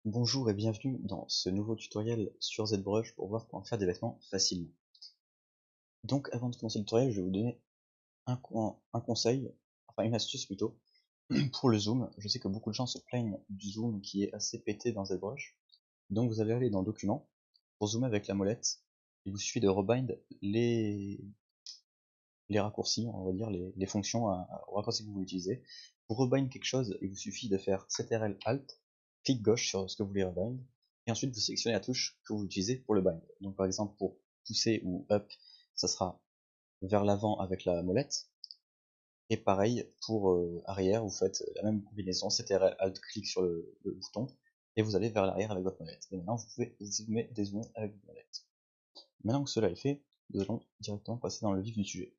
Bonjour et bienvenue dans ce nouveau tutoriel sur ZBrush pour voir comment faire des vêtements facilement. Donc avant de commencer le tutoriel, je vais vous donner un conseil, enfin une astuce plutôt, pour le zoom. Je sais que beaucoup de gens se plaignent du zoom qui est assez pété dans ZBrush. Donc vous allez aller dans Documents, pour zoomer avec la molette, il vous suffit de rebind les raccourcis, on va dire les fonctions au raccourci que vous voulez utiliser. Pour rebind quelque chose, il vous suffit de faire CTRL Alt, clic gauche sur ce que vous voulez rebind, et ensuite vous sélectionnez la touche que vous utilisez pour le bind. Donc par exemple pour pousser ou up, ça sera vers l'avant avec la molette, et pareil pour arrière, vous faites la même combinaison, CTRL Alt, clic sur le bouton, et vous allez vers l'arrière avec votre molette. Et maintenant vous pouvez zoomer et dézoomer avec votre molette. Maintenant que cela est fait, nous allons directement passer dans le vif du sujet.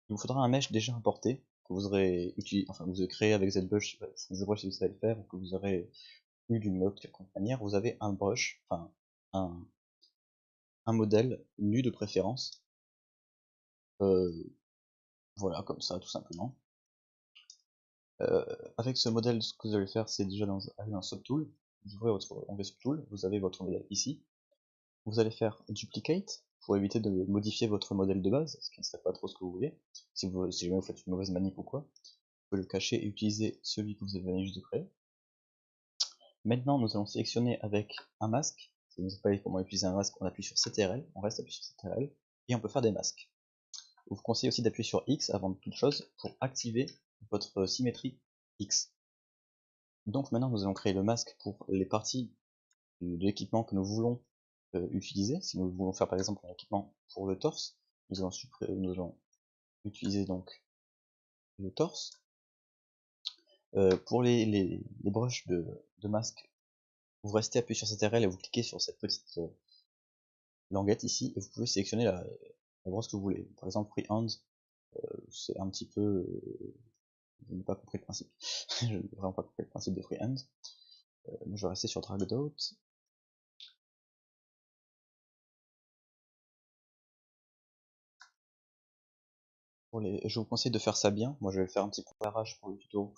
Il vous faudra un mesh déjà importé que vous aurez utilisé, enfin vous avez créé avec ZBrush, ZBrush si vous savez le faire, ou que vous aurez eu d'une autre quelconque manière. Vous avez un brush, enfin un, un modèle nu de préférence, euh, voilà comme ça tout simplement. Avec ce modèle, ce que vous allez faire, c'est déjà aller dans Subtool, vous ouvrez votre onglet Subtool, vous avez votre modèle ici. Vous allez faire Duplicate pour éviter de modifier votre modèle de base, ce qui ne serait pas trop ce que vous voulez. Si jamais vous faites une mauvaise manip ou quoi, vous pouvez le cacher et utiliser celui que vous avez juste de créer. Maintenant, nous allons sélectionner avec un masque. Si vous ne savez pas comment utiliser un masque, on appuie sur CTRL, on reste appuyé sur CTRL, et on peut faire des masques. Je vous conseille aussi d'appuyer sur X avant toute chose pour activer votre symétrie X. Donc maintenant, nous allons créer le masque pour les parties de l'équipement que nous voulons utiliser. Si nous voulons faire par exemple un équipement pour le torse, nous allons utiliser donc le torse. Pour les brushes de masque, vous restez appuyé sur CTRL et vous cliquez sur cette petite languette ici, et vous pouvez sélectionner la brosse que vous voulez. Par exemple, Freehand, c'est un petit peu... je n'ai pas compris le principe. Je n'ai vraiment pas compris le principe de Freehand. Je vais rester sur Drag Out. Je vous conseille de faire ça bien. Moi, je vais le faire un petit peu à l'arrache pour le tuto.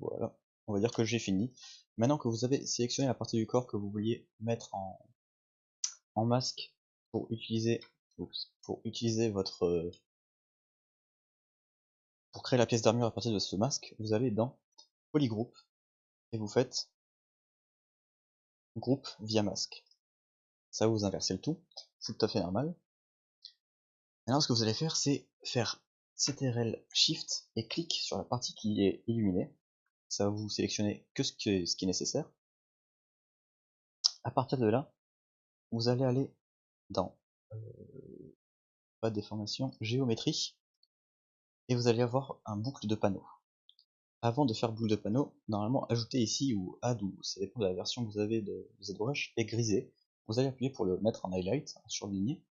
Voilà. On va dire que j'ai fini. Maintenant que vous avez sélectionné la partie du corps que vous vouliez mettre en masque pour utiliser, votre pour créer la pièce d'armure à partir de ce masque, vous allez dans Polygroup et vous faites groupe via masque. Ça vous inversez le tout, c'est tout à fait normal. Maintenant ce que vous allez faire, c'est faire CTRL Shift et clic sur la partie qui est illuminée. Ça va vous sélectionner que ce qui est nécessaire. À partir de là, vous allez aller dans pas de déformation, géométrie, et vous allez avoir un boucle de panneau. Avant de faire boucle de panneau, normalement ajouter ici ou add, ou ça dépend de la version que vous avez de ZBrush, est grisé. Vous allez appuyer pour le mettre en highlight, en surligné,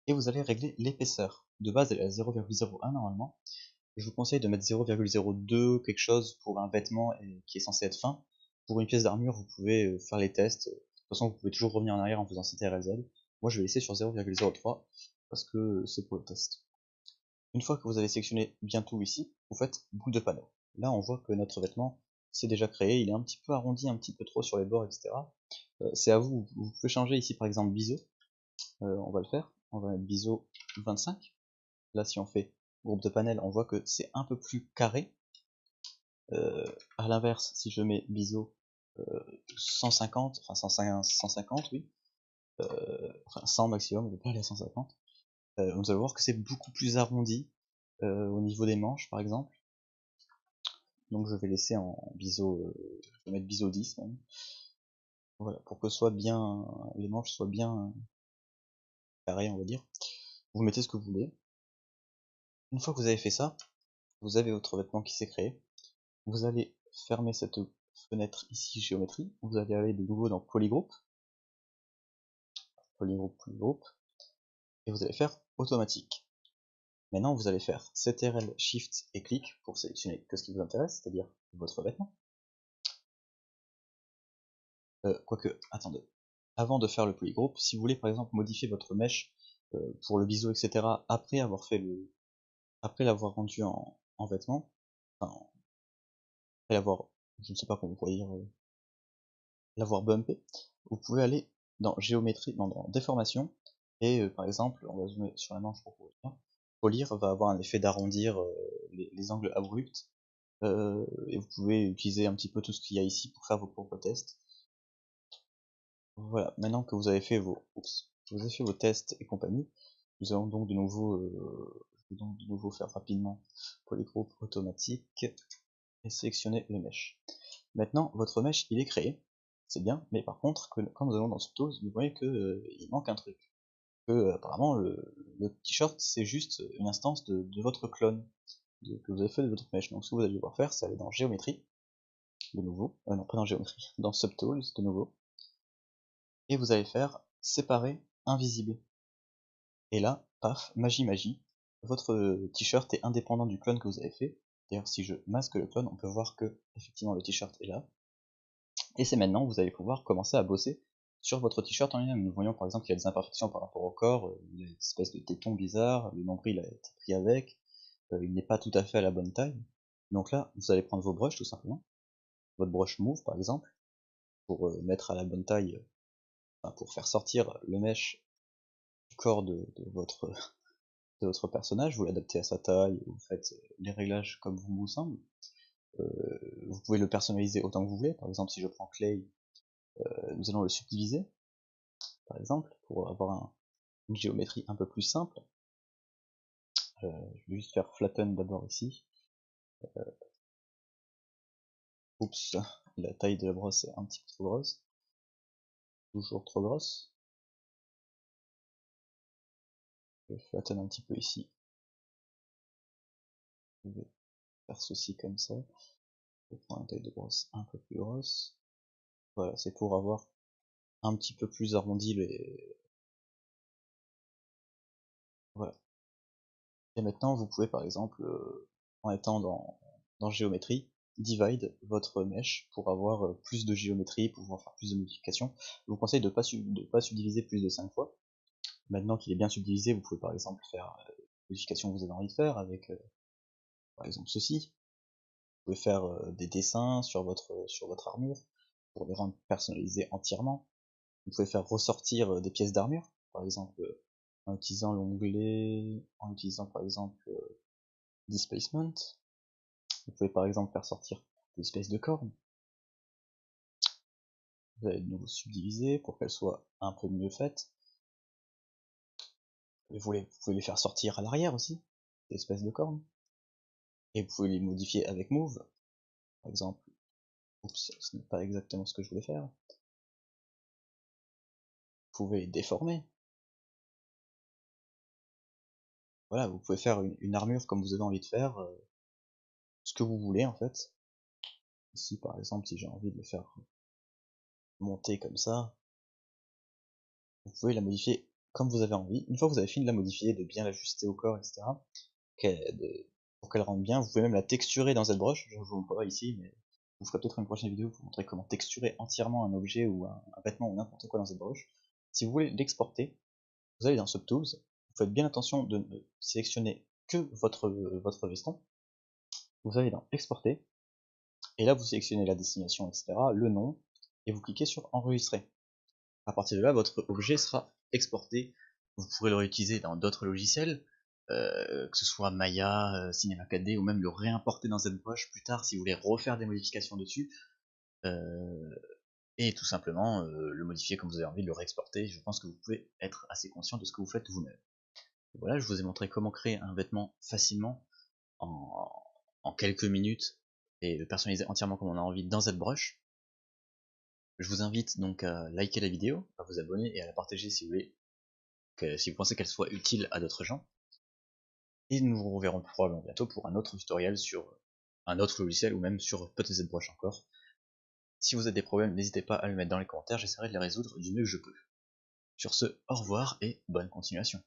et vous allez régler l'épaisseur. De base elle est à 0,01 normalement. Je vous conseille de mettre 0,02 quelque chose pour un vêtement qui est censé être fin. Pour une pièce d'armure, vous pouvez faire les tests. De toute façon, vous pouvez toujours revenir en arrière en faisant CTRL-Z. Moi, je vais laisser sur 0,03 parce que c'est pour le test. Une fois que vous avez sélectionné bien tout ici, vous faites boucle de panneau. Là, on voit que notre vêtement s'est déjà créé. Il est un petit peu arrondi, un petit peu trop sur les bords, etc. C'est à vous. Vous pouvez changer ici, par exemple, biseau. On va le faire. On va mettre biseau 25. Là, si on fait groupe de panel, on voit que c'est un peu plus carré. À l'inverse, si je mets biseau 150, enfin 150, oui, enfin 100 maximum, on ne peut pas aller à 150, vous allez voir que c'est beaucoup plus arrondi au niveau des manches, par exemple. Donc je vais laisser en biseau, je vais mettre biseau 10 même. Voilà, pour que soit bien, les manches soient bien carrées, on va dire. Vous mettez ce que vous voulez. Une fois que vous avez fait ça, vous avez votre vêtement qui s'est créé. Vous allez fermer cette fenêtre ici, géométrie. Vous allez aller de nouveau dans Polygroup, et vous allez faire automatique. Maintenant, vous allez faire CTRL, Shift et clic pour sélectionner que ce qui vous intéresse, c'est-à-dire votre vêtement. Quoique, attendez. Avant de faire le polygroup, si vous voulez par exemple modifier votre mèche pour le biseau, etc., après avoir fait après l'avoir rendu en vêtement, enfin, après l'avoir, je ne sais pas comment on pourrait dire, l'avoir bumpé, vous pouvez aller dans géométrie, dans déformation, et par exemple, on va zoomer sur la manche pour pouvoir voir, polir va avoir un effet d'arrondir les angles abrupts, et vous pouvez utiliser un petit peu tout ce qu'il y a ici pour faire vos propres tests. Voilà, maintenant que vous avez fait vos tests et compagnie, nous allons donc de nouveau, je vais donc de nouveau faire rapidement polygroup automatique et sélectionner le mesh. Maintenant, votre mesh il est créé, c'est bien, mais par contre, quand nous allons dans Subtools, vous voyez que il manque un truc. Que apparemment le t-shirt c'est juste une instance de votre clone que vous avez fait de votre mesh. Donc ce que vous allez devoir faire, c'est aller dans géométrie, de nouveau, non pas dans géométrie, dans Subtools de nouveau, et vous allez faire séparer invisible. Et là, paf, magie, votre t-shirt est indépendant du clone que vous avez fait. D'ailleurs, si je masque le clone, on peut voir que effectivement le t-shirt est là. Et c'est maintenant que vous allez pouvoir commencer à bosser sur votre t-shirt en lui-même. Nous voyons par exemple qu'il y a des imperfections par rapport au corps, il y a une espèce de téton bizarre, le nombril a été pris avec, il n'est pas tout à fait à la bonne taille. Donc là, vous allez prendre vos brushes tout simplement, votre brush move par exemple, pour mettre à la bonne taille, enfin, pour faire sortir le mesh du corps de votre personnage, vous l'adaptez à sa taille, vous faites les réglages comme vous semble. Vous pouvez le personnaliser autant que vous voulez, par exemple si je prends Clay, nous allons le subdiviser, par exemple, pour avoir une géométrie un peu plus simple. Je vais juste faire flatten d'abord ici. Oups, la taille de la brosse est un petit peu trop grosse. Toujours trop grosse. Je vais flatten un petit peu ici. Je vais faire ceci comme ça. Je vais prendre une taille de brosse un peu plus grosse. Voilà, c'est pour avoir un petit peu plus arrondi les... Voilà. Et maintenant, vous pouvez par exemple, en étant dans géométrie, divide votre mesh pour avoir plus de géométrie, pour pouvoir faire plus de modifications. Je vous conseille de pas subdiviser plus de 5 fois. Maintenant qu'il est bien subdivisé, vous pouvez par exemple faire les modifications que vous avez envie de faire avec, par exemple, ceci. Vous pouvez faire des dessins sur votre armure pour les rendre personnalisés entièrement. Vous pouvez faire ressortir des pièces d'armure, par exemple en utilisant l'onglet, en utilisant par exemple Displacement. Vous pouvez par exemple faire sortir des espèces de cornes. Vous allez de nouveau subdiviser pour qu'elles soient un peu mieux faites. Vous pouvez les faire sortir à l'arrière aussi, des espèces de cornes. Et vous pouvez les modifier avec Move. Par exemple, oups, ce n'est pas exactement ce que je voulais faire. Vous pouvez les déformer. Voilà, vous pouvez faire une armure comme vous avez envie de faire, ce que vous voulez en fait. Ici par exemple, si j'ai envie de le faire monter comme ça, vous pouvez la modifier comme vous avez envie. Une fois que vous avez fini de la modifier, de bien l'ajuster au corps, etc., pour qu'elle rentre bien, vous pouvez même la texturer dans ZBrush, je vous montre pas ici, mais je vous ferai peut-être une prochaine vidéo pour vous montrer comment texturer entièrement un objet ou un vêtement ou n'importe quoi dans ZBrush. Si vous voulez l'exporter, vous allez dans Subtools, vous faites bien attention de ne sélectionner que votre veston, vous allez dans Exporter, et là vous sélectionnez la destination, etc., le nom, et vous cliquez sur Enregistrer. À partir de là, votre objet sera exporté. Vous pourrez le réutiliser dans d'autres logiciels, que ce soit Maya, Cinema 4D, ou même le réimporter dans ZBrush plus tard si vous voulez refaire des modifications dessus, et tout simplement le modifier comme vous avez envie, de le réexporter. Je pense que vous pouvez être assez conscient de ce que vous faites vous-même. Voilà, je vous ai montré comment créer un vêtement facilement en quelques minutes et le personnaliser entièrement comme on a envie dans ZBrush. Je vous invite donc à liker la vidéo, à vous abonner et à la partager si vous voulez, si vous pensez qu'elle soit utile à d'autres gens. Et nous nous reverrons probablement bientôt pour un autre tutoriel sur un autre logiciel ou même sur peut-être ZBrush encore. Si vous avez des problèmes, n'hésitez pas à le mettre dans les commentaires, j'essaierai de les résoudre du mieux que je peux. Sur ce, au revoir et bonne continuation.